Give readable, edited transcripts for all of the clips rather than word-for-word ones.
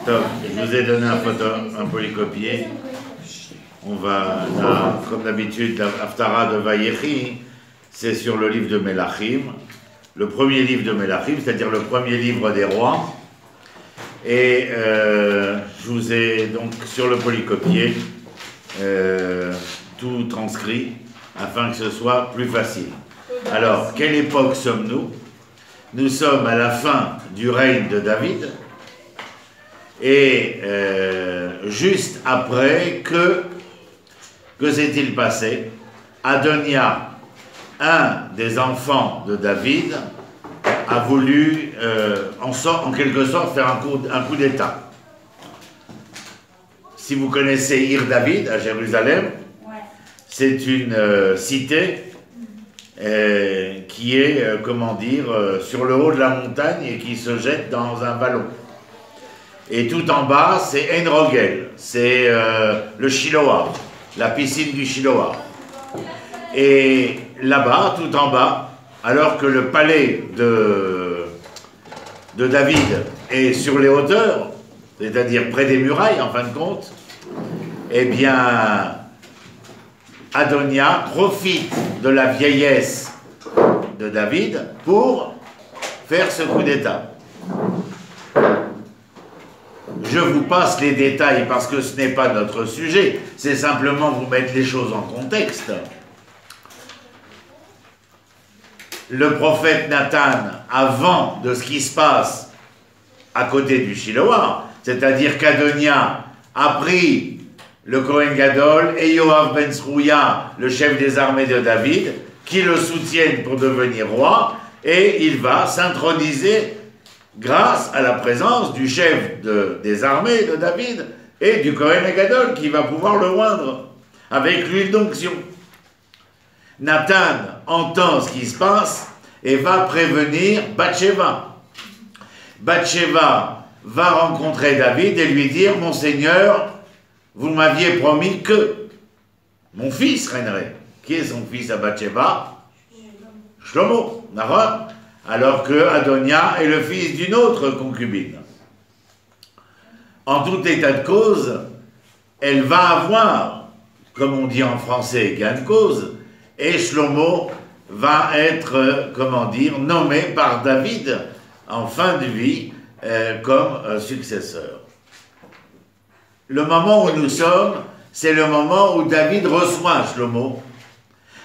Top, je vous ai donné un polycopier. On va, comme d'habitude, la Haftara de Vayechi, c'est sur le livre de Melachim, le premier livre de Melachim, c'est-à-dire le premier livre des rois. Et je vous ai donc sur le polycopier tout transcrit afin que ce soit plus facile. Alors, quelle époque sommes-nous? Nous sommes à la fin du règne de David et juste après que s'est-il passé? Adonia, un des enfants de David, a voulu en quelque sorte faire un coup d'État. Si vous connaissez Ir David à Jérusalem, c'est une cité qui est, comment dire, sur le haut de la montagne et qui se jette dans un vallon. Et tout en bas, c'est En Rogel, c'est le Shiloah, la piscine du Shiloah. Et là-bas, tout en bas, alors que le palais de David est sur les hauteurs, c'est-à-dire près des murailles en fin de compte, eh bien, Adonia profite de la vieillesse de David pour faire ce coup d'État. Je vous passe les détails parce que ce n'est pas notre sujet, c'est simplement vous mettre les choses en contexte. Le prophète Nathan, avant de ce qui se passe à côté du Shiloah, c'est-à-dire qu'Adonia a pris le Kohen Gadol et Yoav ben Tzruya, le chef des armées de David, qui le soutiennent pour devenir roi, et il va s'introniser grâce à la présence du chef des armées de David et du Kohen Gadol qui va pouvoir le oindre avec l'huile d'onction. Nathan entend ce qui se passe et va prévenir Bathsheba. Bathsheba va rencontrer David et lui dire « Mon Seigneur, vous m'aviez promis que mon fils régnerait. » Qui est son fils à Bathsheba? Shlomo, Nahor, alors que Adonia est le fils d'une autre concubine. En tout état de cause, elle va avoir, comme on dit en français, gain de cause, et Shlomo va être, comment dire, nommé par David en fin de vie comme successeur. Le moment où nous sommes, c'est le moment où David reçoit Shlomo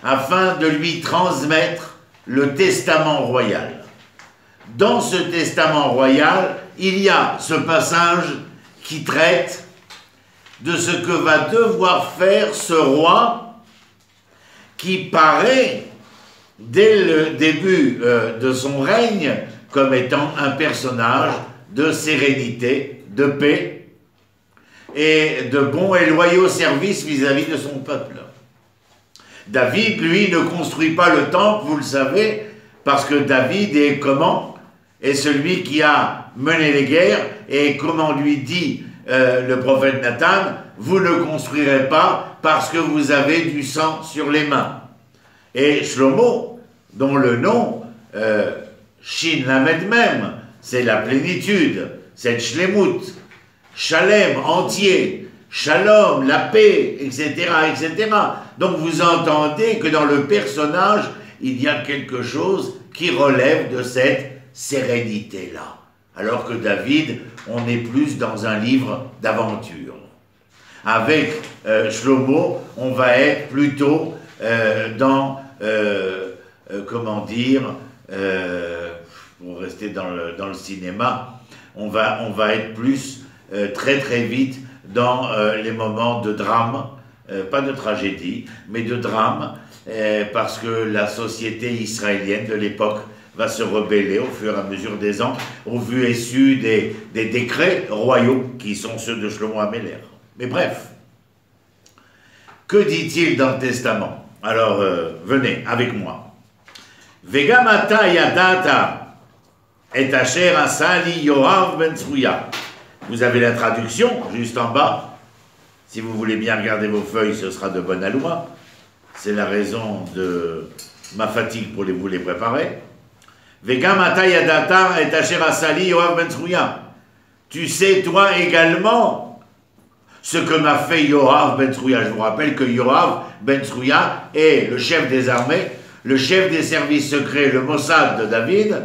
afin de lui transmettre le testament royal. Dans ce testament royal, il y a ce passage qui traite de ce que va devoir faire ce roi qui paraît, dès le début de son règne, comme étant un personnage de sérénité, de paix et de bon et loyaux service vis-à-vis de son peuple. David, lui, ne construit pas le temple, vous le savez, parce que David est comment? Est celui qui a mené les guerres, et comment lui dit le prophète Nathan, vous ne construirez pas parce que vous avez du sang sur les mains. Et Shlomo, dont le nom, Shin Lamed même, c'est la plénitude, c'est Shlemut, Shalem, entier, Shalom, la paix, etc., etc. Donc vous entendez que dans le personnage, il y a quelque chose qui relève de cette sérénité-là. Alors que David, on est plus dans un livre d'aventure. Avec Shlomo, on va être plutôt dans, comment dire, pour rester dans le cinéma, on va être plus très très vite dans les moments de drame, pas de tragédie, mais de drame, parce que la société israélienne de l'époque va se rebeller au fur et à mesure des ans, au vu et su des décrets royaux qui sont ceux de Shlomo HaMelech. Mais bref, que dit-il dans le testament? Alors, venez avec moi. Vegamata yadata et asher asali Yoav ben Tzruya. Vous avez la traduction juste en bas. Si vous voulez bien regarder vos feuilles, ce sera de bonne aloi. C'est la raison de ma fatigue pour vous les préparer. Vegamata yadata et asher asali Yoav ben Tzruya. tu sais toi également ce que m'a fait Yoav ben Tzrouya. Je vous rappelle que Yoav ben Tzrouya est le chef des armées, le chef des services secrets, le Mossad de David,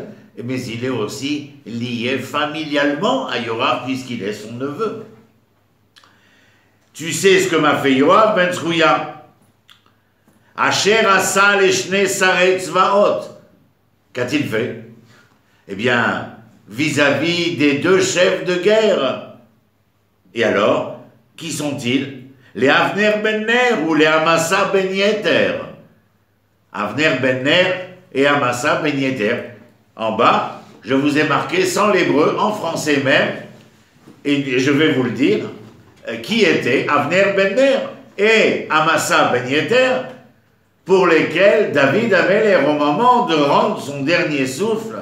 mais il est aussi lié familialement à Yoav puisqu'il est son neveu. Tu sais ce que m'a fait Yoav ben Tzrouya. Asher asa leshne sarei tzvaot. Qu'a-t-il fait? Eh bien, vis-à-vis des deux chefs de guerre. Et alors, qui sont-ils? Les Avner ben Ner ou les Amasa ben Yeter? Avner ben Ner et Amasa ben Yeter. En bas, je vous ai marqué sans l'hébreu, en français même, et je vais vous le dire, qui étaient Avner ben Ner et Amasa ben Yeter, pour lesquels David avait l'air au moment de rendre son dernier souffle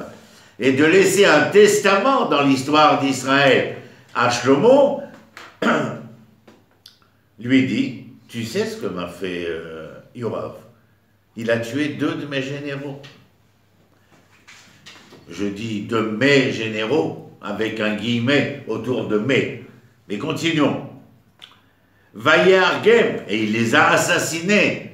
et de laisser un testament dans l'histoire d'Israël à Shlomo, lui dit, tu sais ce que m'a fait Yoav? Il a tué 2 de mes généraux. Je dis de mes généraux, avec un guillemet autour de mes. Mais continuons. Vayargem, et il les a assassinés.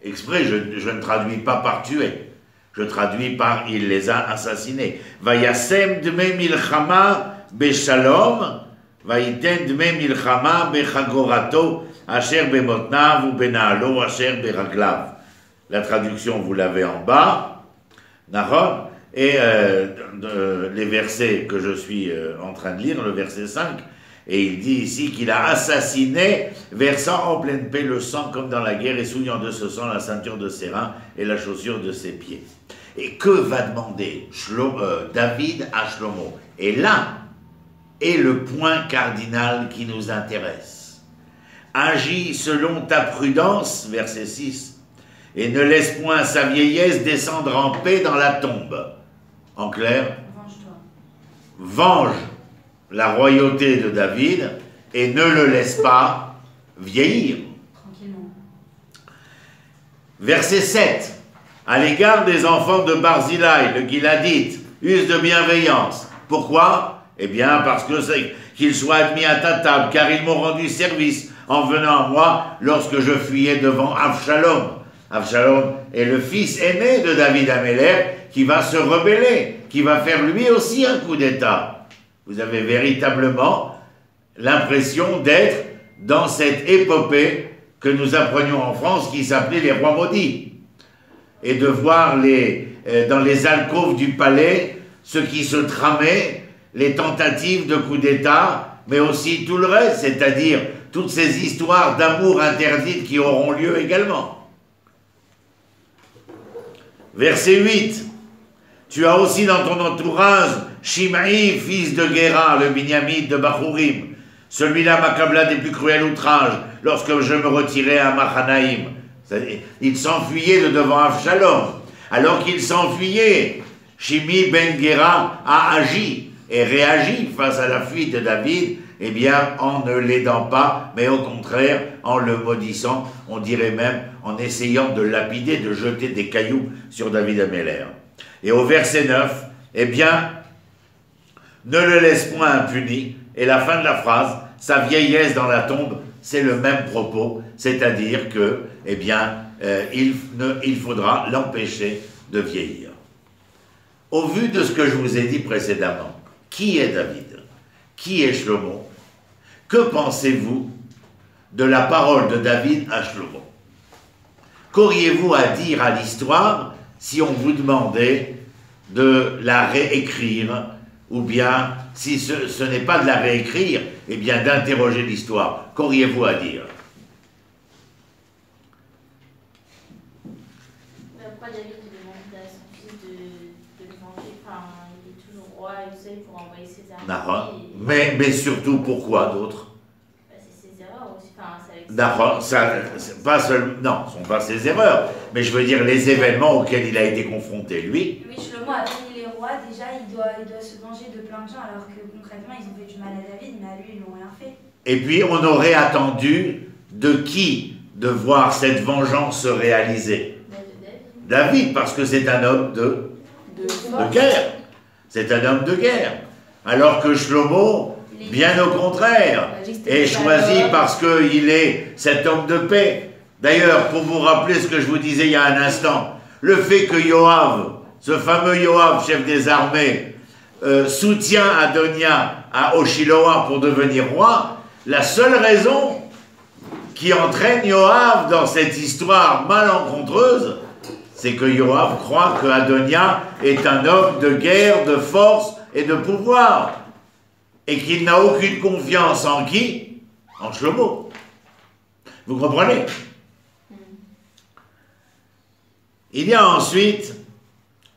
Exprès, je ne traduis pas par tuer. Je traduis par il les a assassinés. Vayasem dme milchama beshalom, vayiten dme milchama bechagorato, asher bemotnav ou benaalo, asher beraglav. La traduction, vous l'avez en bas. Nahon. Et les versets que je suis en train de lire, le verset 5, et il dit ici qu'il a assassiné, versant en pleine paix le sang comme dans la guerre et souillant de ce sang la ceinture de ses reins et la chaussure de ses pieds. Et que va demander David à Shlomo? Et là est le point cardinal qui nous intéresse. Agis selon ta prudence, verset 6, et ne laisse point sa vieillesse descendre en paix dans la tombe. En clair, venge la royauté de David et ne le laisse pas vieillir. Tranquillement. Verset 7. À l'égard des enfants de Barzilai, le Giladite, use de bienveillance. Pourquoi? Eh bien, parce que c'est qu'ils soient admis à ta table, car ils m'ont rendu service en venant à moi lorsque je fuyais devant Avshalom. Avshalom est le fils aîné de David Améler qui va se rebeller, qui va faire lui aussi un coup d'État. Vous avez véritablement l'impression d'être dans cette épopée que nous apprenions en France qui s'appelait les rois maudits. Et de voir dans les alcôves du palais ce qui se tramait, les tentatives de coup d'État, mais aussi tout le reste, c'est-à-dire toutes ces histoires d'amour interdites qui auront lieu également. Verset 8. Tu as aussi dans ton entourage Shimei, fils de Guéra, le Binyamite de Bachurim. Celui-là m'accabla des plus cruels outrages lorsque je me retirais à Machanaïm. Il s'enfuyait de devant Avshalom. Alors qu'il s'enfuyait, Shimei ben Guéra a agi et réagi face à la fuite de David, eh bien en ne l'aidant pas, mais au contraire en le maudissant, on dirait même en essayant de lapider, de jeter des cailloux sur David Améler. Et au verset 9, eh bien, ne le laisse point impuni. Et la fin de la phrase, sa vieillesse dans la tombe, c'est le même propos, c'est-à-dire que, eh bien, il faudra l'empêcher de vieillir. Au vu de ce que je vous ai dit précédemment, qui est David? Qui est Shlomo? Que pensez-vous de la parole de David à Shlomo? Qu'auriez-vous à dire à l'histoire si on vous demandait de la réécrire, ou bien, si ce n'est pas de la réécrire, eh bien d'interroger l'histoire? Qu'auriez-vous à dire? Pourquoi David demande à son fils de le venger? Enfin, il est toujours roi et tout ça, pour envoyer ses armées. Mais surtout, pourquoi d'autres? C'est ses erreurs aussi. Enfin, D'accord, pas seulement, non, ce ne sont pas ses erreurs, mais je veux dire les événements auxquels il a été confronté, lui. Oui, Shlomo a béni les rois, déjà il doit se venger de plein de gens, alors que concrètement ils ont fait du mal à David, mais à lui ils n'ont rien fait. Et puis on aurait attendu de qui de voir cette vengeance se réaliser? David, parce que c'est un homme de guerre. C'est un homme de guerre. Alors que Shlomo, Bien au contraire, est choisi parce qu'il est cet homme de paix. D'ailleurs, pour vous rappeler ce que je vous disais il y a un instant, le fait que Yoav, ce fameux Yoav, chef des armées, soutient Adonia à Oshiloa pour devenir roi, la seule raison qui entraîne Yoav dans cette histoire malencontreuse, c'est que Yoav croit que Adonia est un homme de guerre, de force et de pouvoir, et qu'il n'a aucune confiance en qui? En Shlomo. Vous comprenez? Il y a ensuite,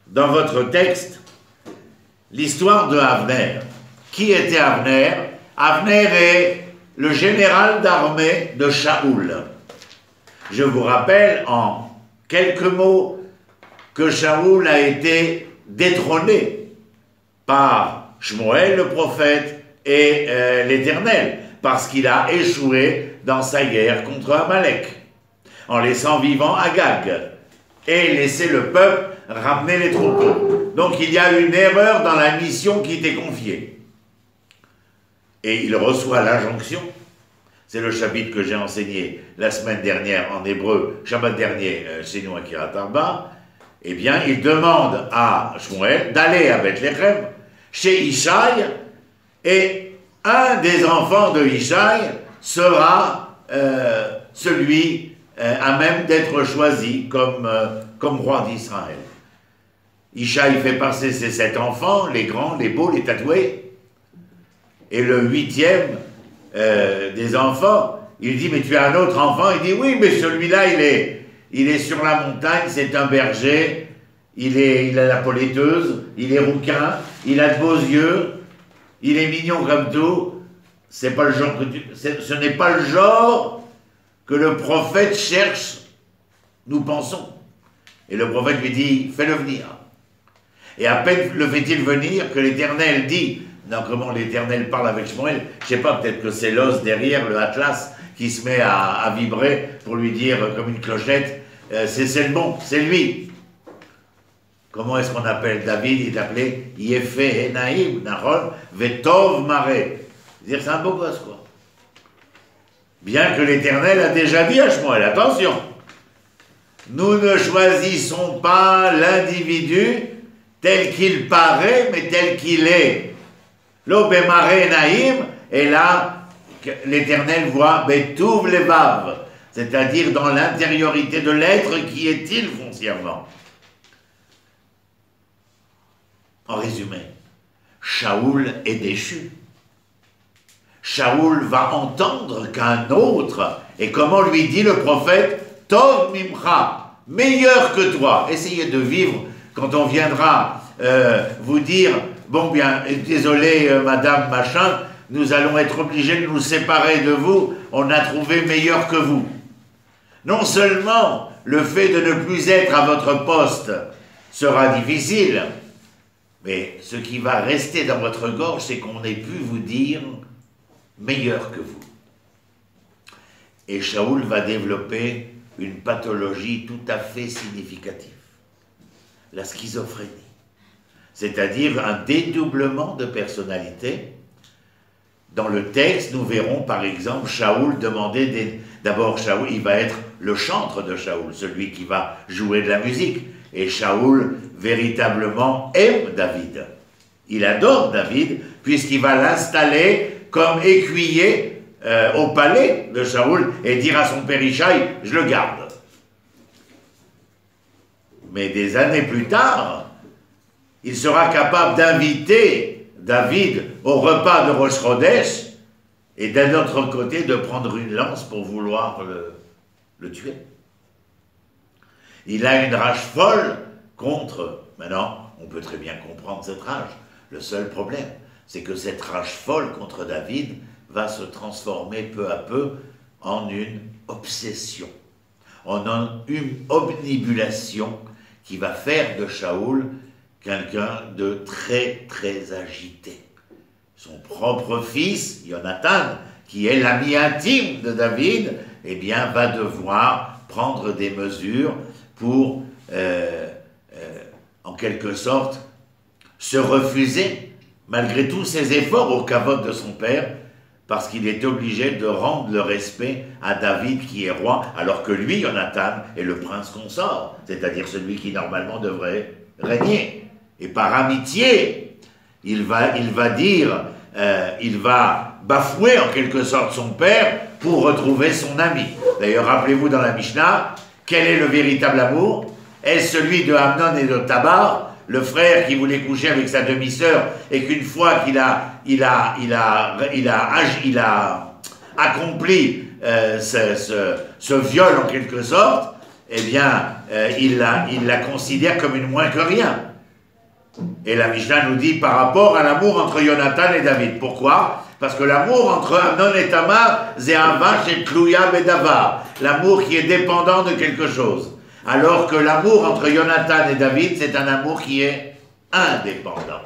dans votre texte, l'histoire de Avner. Qui était Avner? Avner est le général d'armée de Shaoul. Je vous rappelle en quelques mots que Shaoul a été détrôné par Shmuel le prophète et l'Éternel, parce qu'il a échoué dans sa guerre contre Amalek, en laissant vivant Agag, et laisser le peuple ramener les troupeaux. Donc il y a une erreur dans la mission qui était confiée. Et il reçoit l'injonction, c'est le chapitre que j'ai enseigné la semaine dernière en hébreu, Shabbat dernier, chez nous à Kiryat Arba, eh bien il demande à Shmuel d'aller à Bethléem, chez Ishaï, et un des enfants de Ishaï sera celui à même d'être choisi comme roi d'Israël. Ishaï fait passer ses 7 enfants, les grands, les beaux, les tatoués, et le 8e des enfants, il dit, mais tu as un autre enfant? Il dit, oui, mais celui-là, il est sur la montagne, c'est un berger, il a la polletteuse, il est rouquin, il a de beaux yeux, il est mignon comme tout. C'est pas le genre ce n'est pas le genre que le prophète cherche, nous pensons. Et le prophète lui dit, fais-le venir. Et à peine le fait-il venir que l'Éternel dit, non, comment l'Éternel parle avec Shmuel, je sais pas, peut-être que c'est l'os derrière, le Atlas, qui se met à vibrer pour lui dire comme une clochette, c'est le bon, c'est lui. Comment est-ce qu'on appelle David? Il est appelé Yefé Enaïm, Nahon, Vetov Maré. C'est-à-dire, c'est un beau gosse, quoi. Bien que l'Éternel a déjà dit à Shmuel, attention, nous ne choisissons pas l'individu tel qu'il paraît, mais tel qu'il est. L'Obémaré Naïm, et là, l'Éternel voit Betouv Levav, c'est-à-dire dans l'intériorité de l'être, qui est-il foncièrement? En résumé, Shaoul est déchu. Shaoul va entendre qu'un autre, et comment lui dit le prophète, Tov Mimcha, meilleur que toi. Essayez de vivre quand on viendra vous dire, bon bien, désolé madame machin, nous allons être obligés de nous séparer de vous, on a trouvé meilleur que vous. Non seulement le fait de ne plus être à votre poste sera difficile, mais ce qui va rester dans votre gorge, c'est qu'on ait pu vous dire meilleur que vous. Et Shaoul va développer une pathologie tout à fait significative, la schizophrénie, c'est-à-dire un dédoublement de personnalité. Dans le texte, nous verrons par exemple Shaoul demander d'abord Shaoul, il va être le chantre de Shaoul, celui qui va jouer de la musique. Et Shaoul, véritablement, aime David. Il adore David, puisqu'il va l'installer comme écuyer au palais de Shaoul et dire à son père Ishaï, je le garde. Mais des années plus tard, il sera capable d'inviter David au repas de Rosh Chodesh et d'un autre côté de prendre une lance pour vouloir le tuer. Il a une rage folle contre... Maintenant, on peut très bien comprendre cette rage. Le seul problème, c'est que cette rage folle contre David va se transformer peu à peu en une obsession, en une omnibulation qui va faire de Shaoul quelqu'un de très, très agité. Son propre fils, Jonathan, qui est l'ami intime de David, eh bien, va devoir prendre des mesures pour, en quelque sorte, se refuser malgré tous ses efforts au kavod de son père, parce qu'il est obligé de rendre le respect à David qui est roi, alors que lui, Jonathan, est le prince consort, c'est-à-dire celui qui normalement devrait régner. Et par amitié, il va bafouer en quelque sorte son père pour retrouver son ami. D'ailleurs, rappelez-vous dans la Mishnah, quel est le véritable amour? Est-ce celui de Amnon et de Tabar, le frère qui voulait coucher avec sa demi-sœur et qu'une fois qu'il a accompli ce viol en quelque sorte, eh bien, il la considère comme une moins que rien. Et la Mishnah nous dit par rapport à l'amour entre Jonathan et David. Pourquoi? Parce que l'amour entre Amnon et Tamar, c'est Avash et Tlouya Bedavar, l'amour qui est dépendant de quelque chose. Alors que l'amour entre Jonathan et David, c'est un amour qui est indépendant.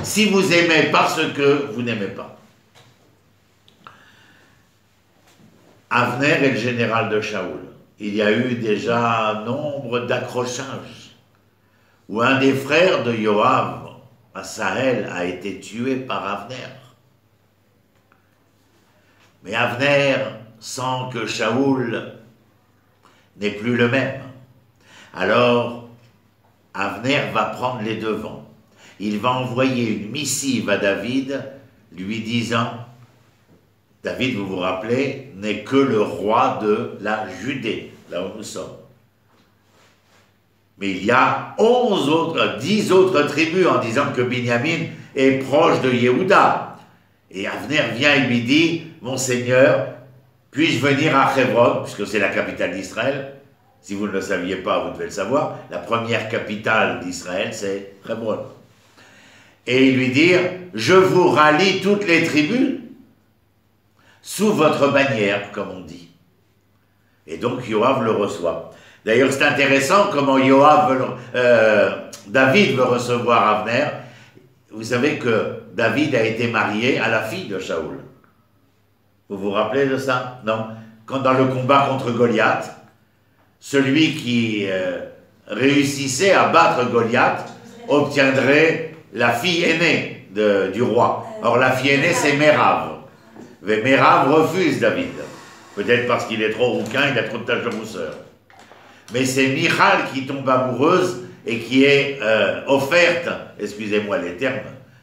Si vous aimez parce que vous n'aimez pas. Avner est le général de Shaoul. Il y a eu déjà nombre d'accrochages où un des frères de Yoav, Asahel, a été tué par Avner. Mais Avner sent que Shaoul n'est plus le même. Alors, Avner va prendre les devants. Il va envoyer une missive à David, lui disant, David, vous vous rappelez, n'est que le roi de la Judée, là où nous sommes. Mais il y a 10 autres tribus en disant que Binyamin est proche de Yehuda. Et Avner vient et lui dit, mon Seigneur, puis-je venir à Hebron, puisque c'est la capitale d'Israël? Si vous ne le saviez pas, vous devez le savoir. La première capitale d'Israël, c'est Hebron. Et il lui dit, je vous rallie toutes les tribus sous votre bannière, comme on dit. Et donc Yoav le reçoit. D'ailleurs, c'est intéressant comment David veut recevoir Avner. Vous savez que David a été marié à la fille de Shaoul. Vous vous rappelez de ça? Non? Quand dans le combat contre Goliath, celui qui réussissait à battre Goliath obtiendrait la fille aînée du roi. Or, la fille aînée, c'est Mérav. Mais Mérav refuse David. Peut-être parce qu'il est trop rouquin, il a trop de taches de rousseur. Mais c'est Michal qui tombe amoureuse et qui est offerte, excusez-moi les termes,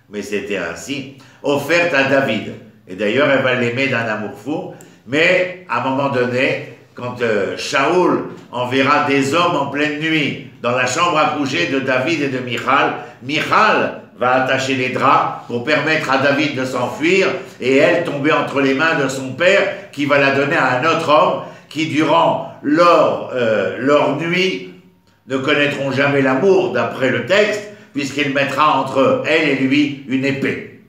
mais c'était ainsi, offerte à David. Et d'ailleurs, elle va l'aimer d'un amour fou. Mais, à un moment donné, quand Shaoul enverra des hommes en pleine nuit dans la chambre à coucher de David et de Michal, Michal va attacher les draps pour permettre à David de s'enfuir et elle tomber entre les mains de son père qui va la donner à un autre homme qui, durant leur nuit, ne connaîtront jamais l'amour d'après le texte puisqu'il mettra entre elle et lui une épée.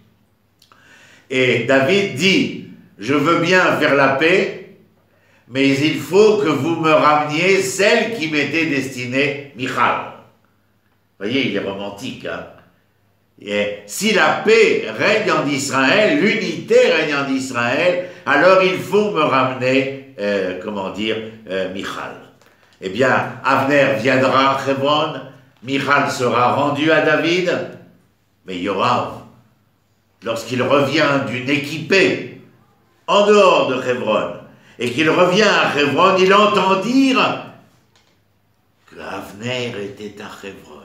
Et David dit, je veux bien faire la paix, mais il faut que vous me rameniez celle qui m'était destinée, Michal. Vous voyez, il est romantique, hein. Et si la paix règne en Israël, l'unité règne en Israël, alors il faut me ramener, Michal. Eh bien, Avner viendra à Hebron, Michal sera rendu à David, mais Yoav, lorsqu'il revient d'une équipée en dehors de Hebron, et qu'il revient à Hebron, il entend dire que Avner était à Hebron,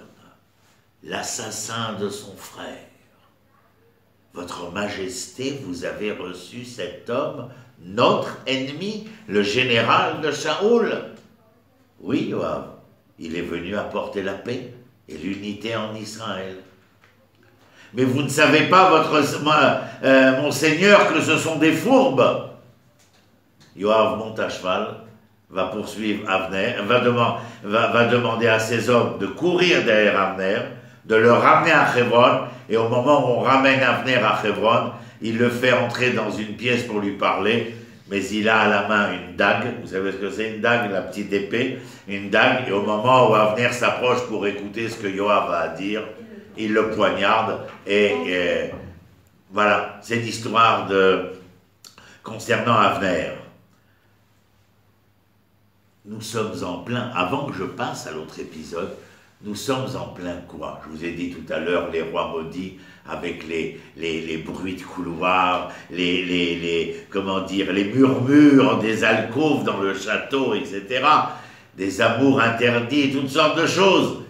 l'assassin de son frère. Votre Majesté, vous avez reçu cet homme, notre ennemi, le général de Shaoul. Oui, Yoav, il est venu apporter la paix et l'unité en Israël. Mais vous ne savez pas, mon Seigneur, que ce sont des fourbes. Yoav monte à cheval, va poursuivre Avner, va demander à ses hommes de courir derrière Avner, de le ramener à Hebron, et au moment où on ramène Avner à Hebron, il le fait entrer dans une pièce pour lui parler, mais il a à la main une dague. Vous savez ce que c'est une dague, la petite épée, une dague, et au moment où Avner s'approche pour écouter ce que Yoav a à dire, il le poignarde, et voilà, c'est l'histoire concernant Avner. Nous sommes en plein, avant que je passe à l'autre épisode, nous sommes en plein quoi? Je vous ai dit tout à l'heure, les rois maudits, avec les bruits de couloirs, comment dire, les murmures des alcôves dans le château, etc., des amours interdits, toutes sortes de choses.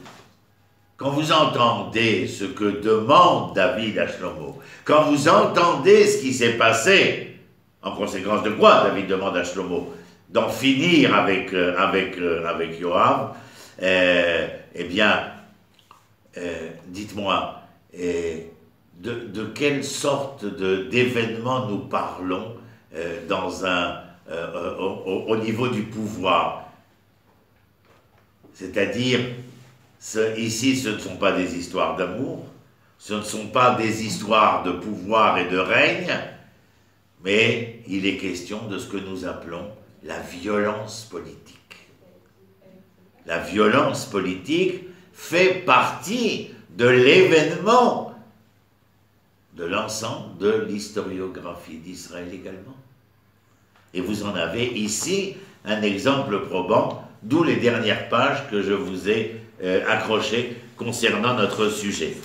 Quand vous entendez ce que demande David à Shlomo, quand vous entendez ce qui s'est passé, en conséquence de quoi David demande à Shlomo d'en finir avec Yoav, eh bien, dites-moi, de quelle sorte d'événement nous parlons au niveau du pouvoir? C'est-à-dire, ici, ce ne sont pas des histoires d'amour, ce ne sont pas des histoires de pouvoir et de règne, mais il est question de ce que nous appelons la violence politique. La violence politique fait partie de l'événement de l'ensemble de l'historiographie d'Israël également. Et vous en avez ici un exemple probant, d'où les dernières pages que je vous ai accrochées concernant notre sujet.